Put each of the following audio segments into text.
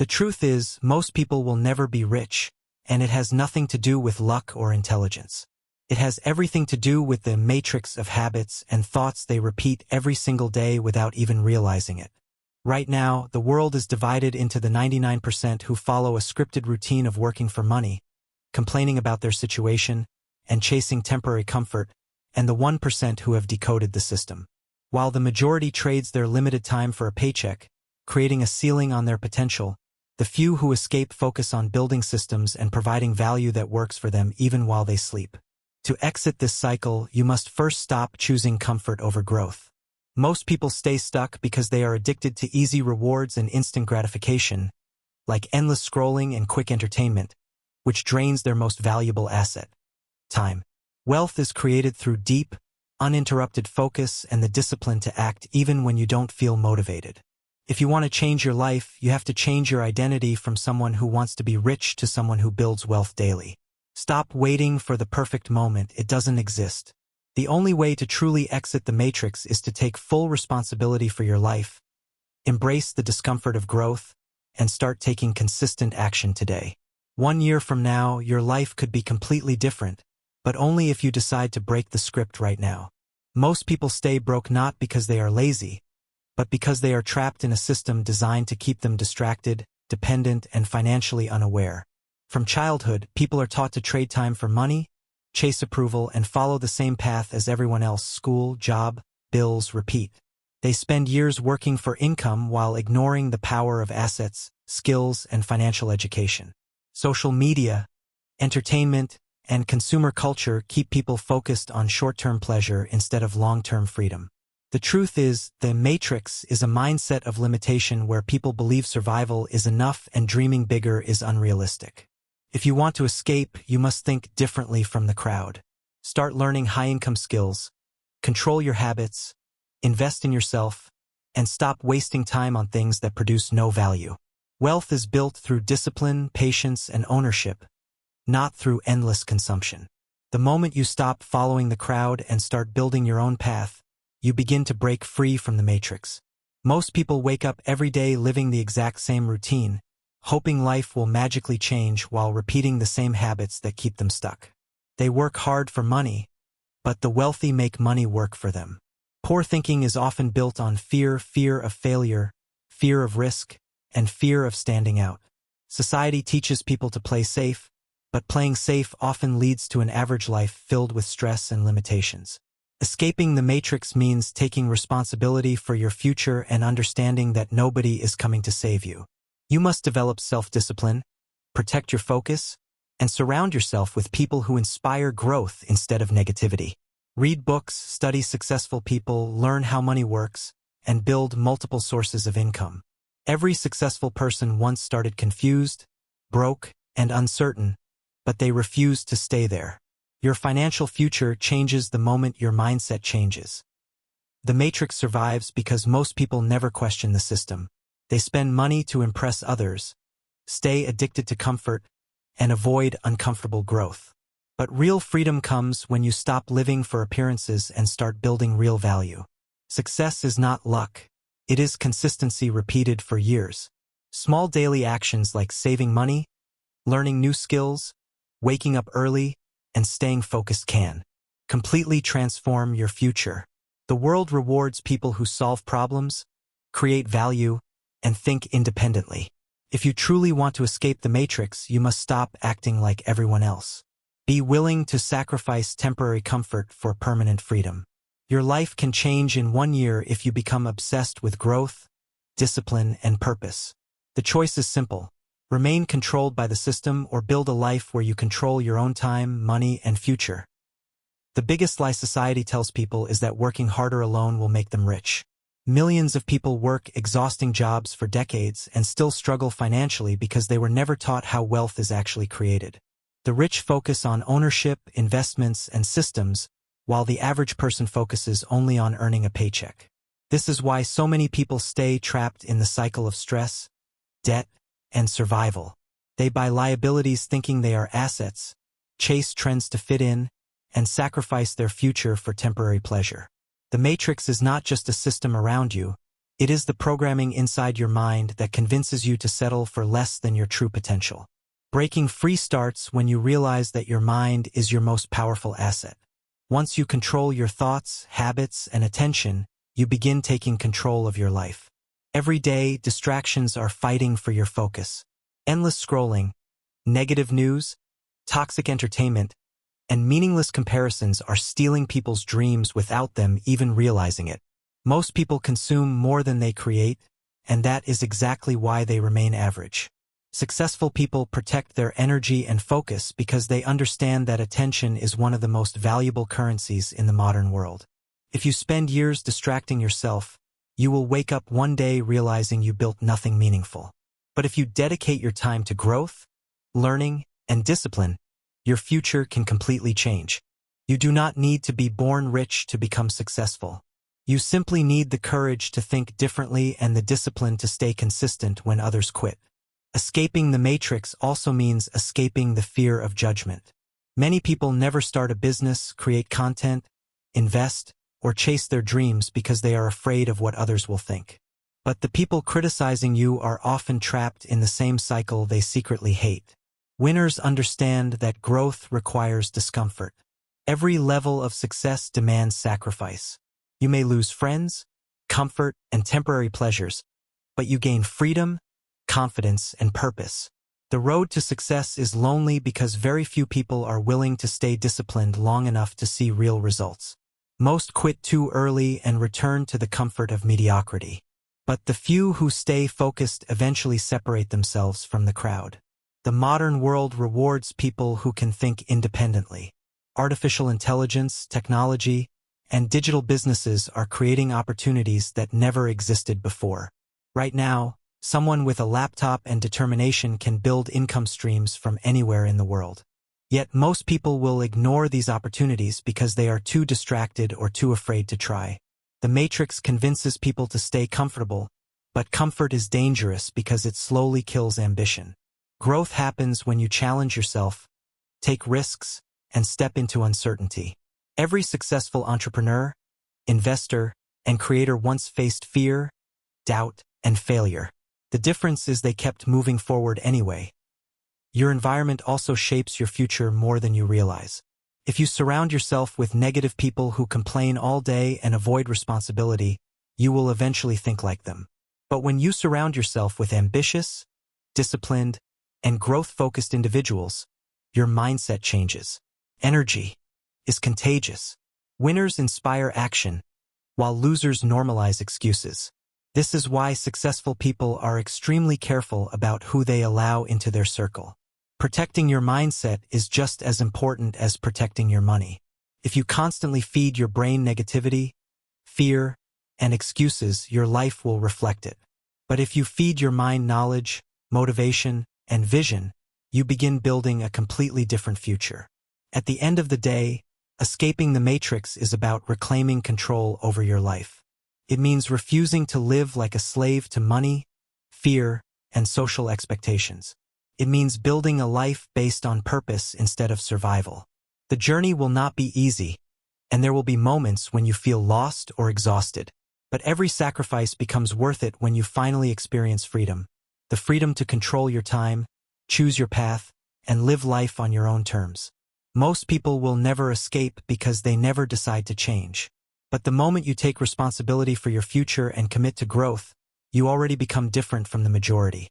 The truth is, most people will never be rich, and it has nothing to do with luck or intelligence. It has everything to do with the matrix of habits and thoughts they repeat every single day without even realizing it. Right now, the world is divided into the 99% who follow a scripted routine of working for money, complaining about their situation, and chasing temporary comfort, and the 1% who have decoded the system. While the majority trades their limited time for a paycheck, creating a ceiling on their potential, the few who escape focus on building systems and providing value that works for them even while they sleep. To exit this cycle, you must first stop choosing comfort over growth. Most people stay stuck because they are addicted to easy rewards and instant gratification, like endless scrolling and quick entertainment, which drains their most valuable asset, time. Wealth is created through deep, uninterrupted focus and the discipline to act even when you don't feel motivated. If you want to change your life, you have to change your identity from someone who wants to be rich to someone who builds wealth daily. Stop waiting for the perfect moment. It doesn't exist. The only way to truly exit the matrix is to take full responsibility for your life, embrace the discomfort of growth, and start taking consistent action today. 1 year from now, your life could be completely different, but only if you decide to break the script right now. Most people stay broke not because they are lazy, but because they are trapped in a system designed to keep them distracted, dependent, and financially unaware. From childhood, people are taught to trade time for money, chase approval, and follow the same path as everyone else: school, job, bills, repeat. They spend years working for income while ignoring the power of assets, skills, and financial education. Social media, entertainment, and consumer culture keep people focused on short-term pleasure instead of long-term freedom. The truth is, the matrix is a mindset of limitation where people believe survival is enough and dreaming bigger is unrealistic. If you want to escape, you must think differently from the crowd. Start learning high-income skills, control your habits, invest in yourself, and stop wasting time on things that produce no value. Wealth is built through discipline, patience, and ownership, not through endless consumption. The moment you stop following the crowd and start building your own path, you begin to break free from the matrix. Most people wake up every day living the exact same routine, hoping life will magically change while repeating the same habits that keep them stuck. They work hard for money, but the wealthy make money work for them. Poor thinking is often built on fear of failure, fear of risk, and fear of standing out. Society teaches people to play safe, but playing safe often leads to an average life filled with stress and limitations. Escaping the matrix means taking responsibility for your future and understanding that nobody is coming to save you. You must develop self-discipline, protect your focus, and surround yourself with people who inspire growth instead of negativity. Read books, study successful people, learn how money works, and build multiple sources of income. Every successful person once started confused, broke, and uncertain, but they refused to stay there. Your financial future changes the moment your mindset changes. The matrix survives because most people never question the system. They spend money to impress others, stay addicted to comfort, and avoid uncomfortable growth. But real freedom comes when you stop living for appearances and start building real value. Success is not luck. It is consistency repeated for years. Small daily actions like saving money, learning new skills, waking up early, and staying focused can completely transform your future. The world rewards people who solve problems, create value, and think independently. If you truly want to escape the matrix, you must stop acting like everyone else. Be willing to sacrifice temporary comfort for permanent freedom. Your life can change in 1 year if you become obsessed with growth, discipline, and purpose. The choice is simple. Remain controlled by the system or build a life where you control your own time, money, and future. The biggest lie society tells people is that working harder alone will make them rich. Millions of people work exhausting jobs for decades and still struggle financially because they were never taught how wealth is actually created. The rich focus on ownership, investments, and systems, while the average person focuses only on earning a paycheck. This is why so many people stay trapped in the cycle of stress, debt, and survival. They buy liabilities thinking they are assets, chase trends to fit in, and sacrifice their future for temporary pleasure. The matrix is not just a system around you, It is the programming inside your mind that convinces you to settle for less than your true potential. Breaking free starts when you realize that your mind is your most powerful asset. Once you control your thoughts, habits, and attention, you begin taking control of your life. Every day, distractions are fighting for your focus. Endless scrolling, negative news, toxic entertainment, and meaningless comparisons are stealing people's dreams without them even realizing it. Most people consume more than they create, and that is exactly why they remain average. Successful people protect their energy and focus because they understand that attention is one of the most valuable currencies in the modern world. If you spend years distracting yourself, you will wake up one day realizing you built nothing meaningful. But if you dedicate your time to growth, learning, and discipline, your future can completely change. You do not need to be born rich to become successful. You simply need the courage to think differently and the discipline to stay consistent when others quit. Escaping the matrix also means escaping the fear of judgment. Many people never start a business, create content, invest, or chase their dreams because they are afraid of what others will think. But the people criticizing you are often trapped in the same cycle they secretly hate. Winners understand that growth requires discomfort. Every level of success demands sacrifice. You may lose friends, comfort, and temporary pleasures, but you gain freedom, confidence, and purpose. The road to success is lonely because very few people are willing to stay disciplined long enough to see real results. Most quit too early and return to the comfort of mediocrity. But the few who stay focused eventually separate themselves from the crowd. The modern world rewards people who can think independently. Artificial intelligence, technology, and digital businesses are creating opportunities that never existed before. Right now, someone with a laptop and determination can build income streams from anywhere in the world. Yet most people will ignore these opportunities because they are too distracted or too afraid to try. The matrix convinces people to stay comfortable, but comfort is dangerous because it slowly kills ambition. Growth happens when you challenge yourself, take risks, and step into uncertainty. Every successful entrepreneur, investor, and creator once faced fear, doubt, and failure. The difference is they kept moving forward anyway. Your environment also shapes your future more than you realize. If you surround yourself with negative people who complain all day and avoid responsibility, you will eventually think like them. But when you surround yourself with ambitious, disciplined, and growth-focused individuals, your mindset changes. Energy is contagious. Winners inspire action, while losers normalize excuses. This is why successful people are extremely careful about who they allow into their circle. Protecting your mindset is just as important as protecting your money. If you constantly feed your brain negativity, fear, and excuses, your life will reflect it. But if you feed your mind knowledge, motivation, and vision, you begin building a completely different future. At the end of the day, escaping the matrix is about reclaiming control over your life. It means refusing to live like a slave to money, fear, and social expectations. It means building a life based on purpose instead of survival. The journey will not be easy, and there will be moments when you feel lost or exhausted. But every sacrifice becomes worth it when you finally experience freedom. The freedom to control your time, choose your path, and live life on your own terms. Most people will never escape because they never decide to change. But the moment you take responsibility for your future and commit to growth, you already become different from the majority.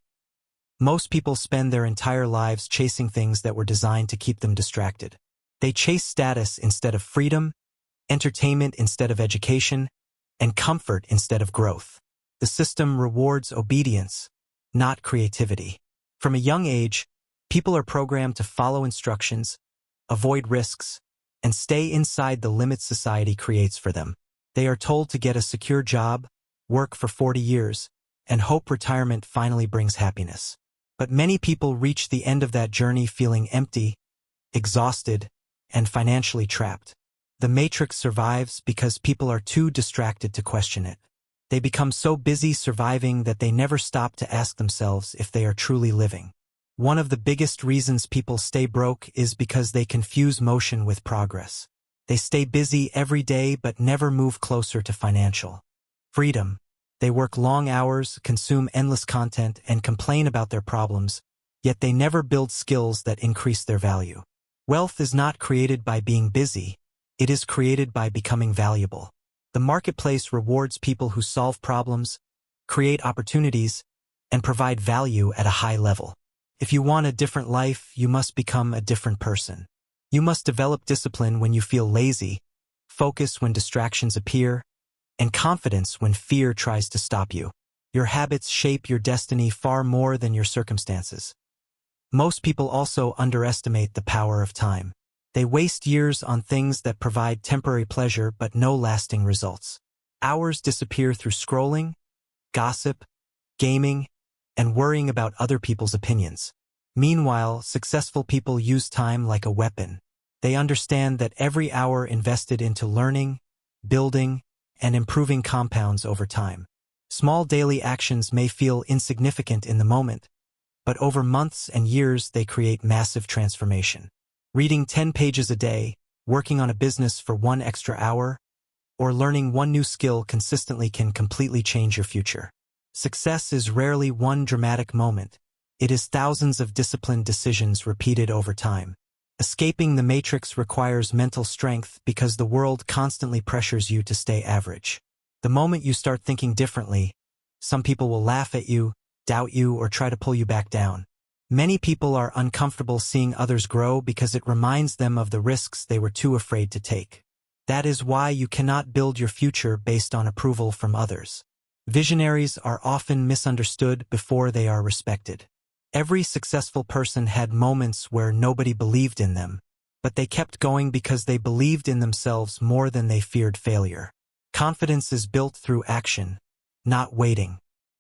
Most people spend their entire lives chasing things that were designed to keep them distracted. They chase status instead of freedom, entertainment instead of education, and comfort instead of growth. The system rewards obedience, not creativity. From a young age, people are programmed to follow instructions, avoid risks, and stay inside the limits society creates for them. They are told to get a secure job, work for 40 years, and hope retirement finally brings happiness. But many people reach the end of that journey feeling empty, exhausted, and financially trapped. The matrix survives because people are too distracted to question it. They become so busy surviving that they never stop to ask themselves if they are truly living. One of the biggest reasons people stay broke is because they confuse motion with progress. They stay busy every day but never move closer to financial freedom. They work long hours, consume endless content, and complain about their problems, yet they never build skills that increase their value. Wealth is not created by being busy, it is created by becoming valuable. The marketplace rewards people who solve problems, create opportunities, and provide value at a high level. If you want a different life, you must become a different person. You must develop discipline when you feel lazy, focus when distractions appear, and confidence when fear tries to stop you. Your habits shape your destiny far more than your circumstances. Most people also underestimate the power of time. They waste years on things that provide temporary pleasure but no lasting results. Hours disappear through scrolling, gossip, gaming, and worrying about other people's opinions. Meanwhile, successful people use time like a weapon. They understand that every hour invested into learning, building, and improving compounds over time. Small daily actions may feel insignificant in the moment, but over months and years they create massive transformation. Reading 10 pages a day, working on a business for 1 extra hour, or learning one new skill consistently can completely change your future. Success is rarely one dramatic moment. It is thousands of disciplined decisions repeated over time. Escaping the matrix requires mental strength because the world constantly pressures you to stay average. The moment you start thinking differently, some people will laugh at you, doubt you, or try to pull you back down. Many people are uncomfortable seeing others grow because it reminds them of the risks they were too afraid to take. That is why you cannot build your future based on approval from others. Visionaries are often misunderstood before they are respected. Every successful person had moments where nobody believed in them, but they kept going because they believed in themselves more than they feared failure. Confidence is built through action, not waiting.